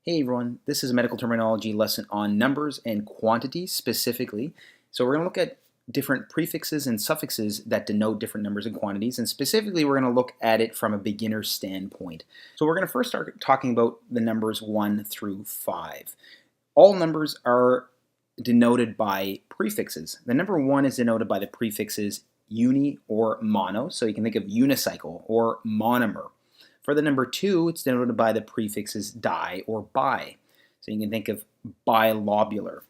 Hey everyone, this is a medical terminology lesson on numbers and quantities specifically. So we're going to look at different prefixes and suffixes that denote different numbers and quantities, and specifically we're going to look at it from a beginner's standpoint. So we're going to first start talking about the numbers 1 through 5. All numbers are denoted by prefixes. The number 1 is denoted by the prefixes uni or mono, so you can think of unicycle or monomer. For the number 2, it's denoted by the prefixes di or bi. So you can think of bilobular.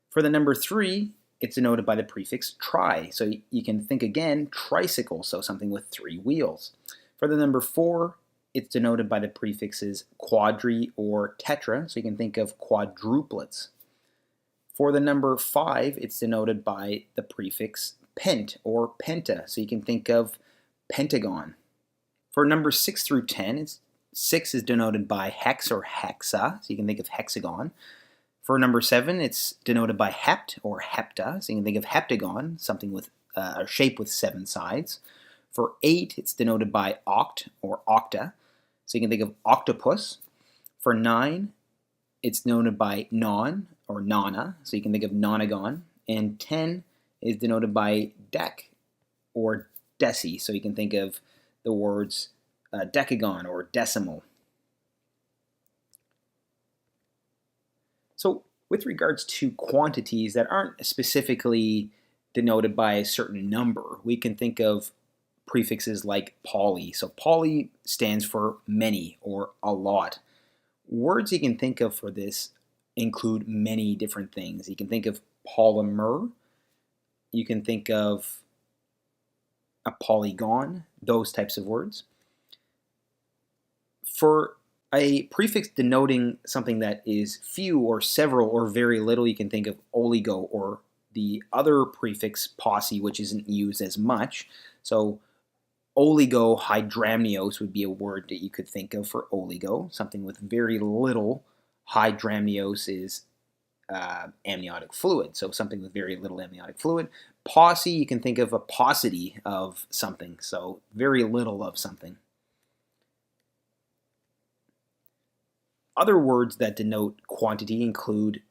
For the number 3, it's denoted by the prefix tri. So you can think again, tricycle, so something with 3 wheels. For the number 4, it's denoted by the prefixes quadri or tetra. So you can think of quadruplets. For the number 5, it's denoted by the prefix pent or penta. So you can think of pentagon. For numbers 6 through 10, 6 is denoted by hex or hexa, so you can think of hexagon. For number 7, it's denoted by hept or hepta, so you can think of heptagon, something with a shape with 7 sides. For 8, it's denoted by oct or octa, so you can think of octopus. For 9, it's denoted by non or nona, so you can think of nonagon. And 10 is denoted by dec or deci, so you can think of the words decagon or decimal. So with regards to quantities that aren't specifically denoted by a certain number, we can think of prefixes like poly. So poly stands for many or a lot. Words you can think of for this include many different things. You can think of polymer, you can think of a polygon, those types of words. For a prefix denoting something that is few or several or very little, you can think of oligo, or the other prefix posse, which isn't used as much. So oligohydramnios would be a word that you could think of for oligo, something with very little. Hydramnios is amniotic fluid, so something with very little amniotic fluid. Posse, you can think of a paucity of something, so very little of something. Other words that denote quantity include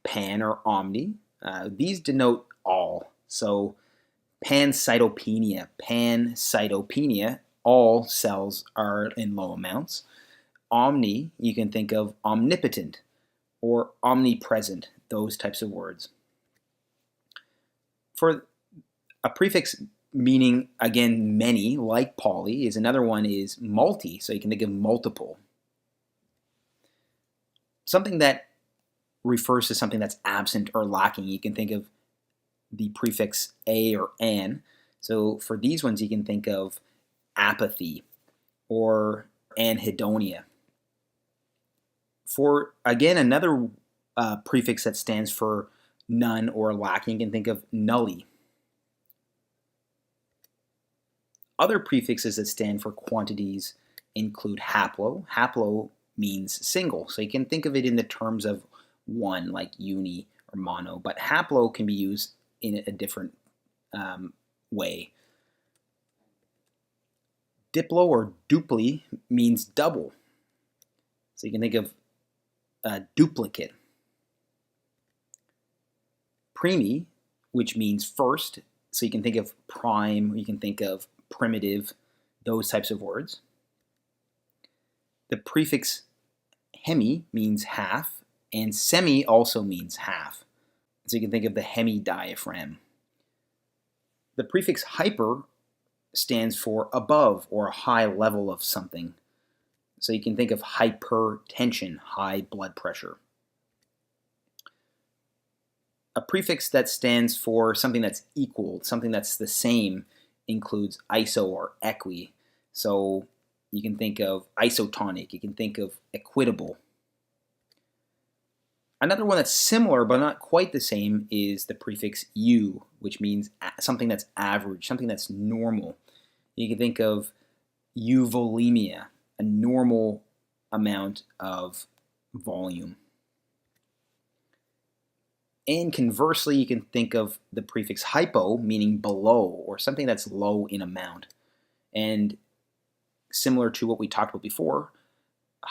pan or omni. These denote all, so pancytopenia, all cells are in low amounts. Omni, you can think of omnipotent or omnipresent, those types of words. For a prefix meaning, again, many, like poly, is another one is multi, so you can think of multiple. Something that refers to something that's absent or lacking, you can think of the prefix a or an. So for these ones, you can think of apathy or anhedonia. For, again, another prefix that stands for none or lacking, you can think of nully. Other prefixes that stand for quantities include haplo. Haplo means single, so you can think of it in the terms of one, like uni or mono, but haplo can be used in a different way. Diplo or dupli means double, so you can think of duplicate. Primi, which means first, so you can think of prime, you can think of primitive, those types of words. The prefix hemi means half, and semi also means half, so you can think of the hemidiaphragm. The prefix hyper stands for above or a high level of something, so you can think of hypertension, high blood pressure. A prefix that stands for something that's equal, something that's the same, includes iso or equi. So you can think of isotonic, you can think of equitable. Another one that's similar but not quite the same is the prefix eu, which means something that's average, something that's normal. You can think of euvolemia, a normal amount of volume. And conversely, you can think of the prefix hypo, meaning below, or something that's low in amount. And similar to what we talked about before,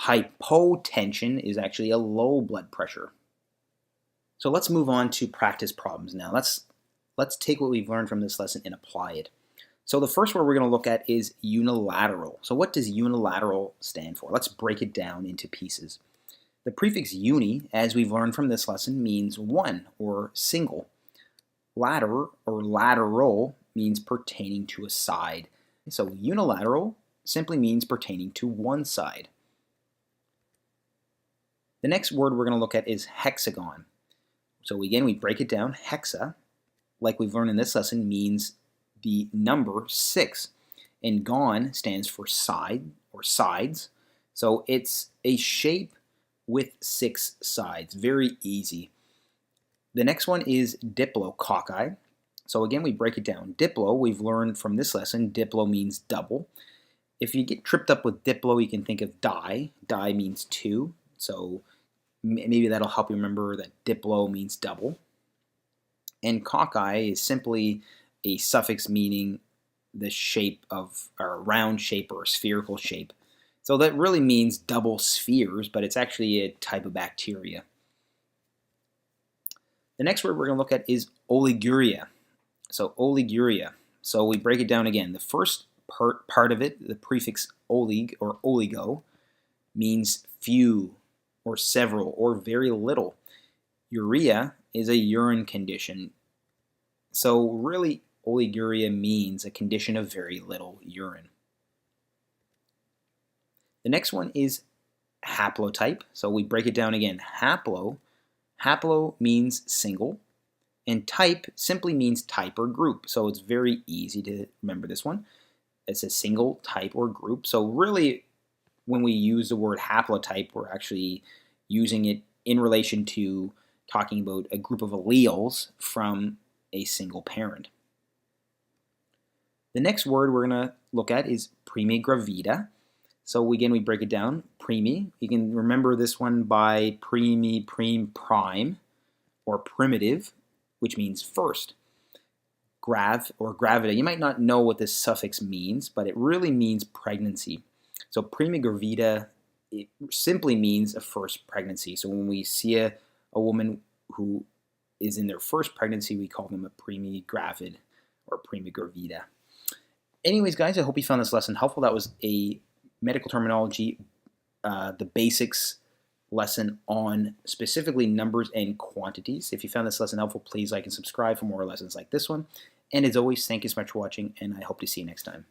Hypotension is actually a low blood pressure. So let's move on to practice problems now. Let's take what we've learned from this lesson and apply it. So the first word we're going to look at is unilateral. So what does unilateral stand for? Let's break it down into pieces. The prefix uni, as we've learned from this lesson, means one or single. Later or lateral means pertaining to a side. So unilateral simply means pertaining to one side. The next word we're going to look at is hexagon. So again, we break it down. Hexa, like we've learned in this lesson, means the number 6. And gon stands for side or sides. So it's a shape with 6 sides. Very easy. The next one is diplococci. So again, we break it down. Diplo, we've learned from this lesson, diplo means double. If you get tripped up with diplo, you can think of di. Di means 2. So maybe that'll help you remember that diplo means double. And cocci is simply a suffix meaning the shape of, or a round shape or a spherical shape. So that really means double spheres, but it's actually a type of bacteria. The next word we're going to look at is oliguria. So oliguria. So we break it down again. The first part of it, the prefix olig or oligo, means few or several or very little. Urea is a urine condition. So really, oliguria means a condition of very little urine. The next one is haplotype. So we break it down again. Haplo means single, and type simply means type or group. So it's very easy to remember this one. It's a single type or group. So really, when we use the word haplotype, we're actually using it in relation to talking about a group of alleles from a single parent. The next word we're going to look at is primigravida. So again, we break it down. Primi, you can remember this one by primi, prime, or primitive, which means first. Grav or gravida, you might not know what this suffix means, but it really means pregnancy. So primigravida, it simply means a first pregnancy. So when we see a woman who is in their first pregnancy, we call them a primigravid or primigravida. Anyways, guys, I hope you found this lesson helpful. That was a medical terminology, the basics lesson on specifically numbers and quantities. If you found this lesson helpful, please like and subscribe for more lessons like this one. And as always, thank you so much for watching, and I hope to see you next time.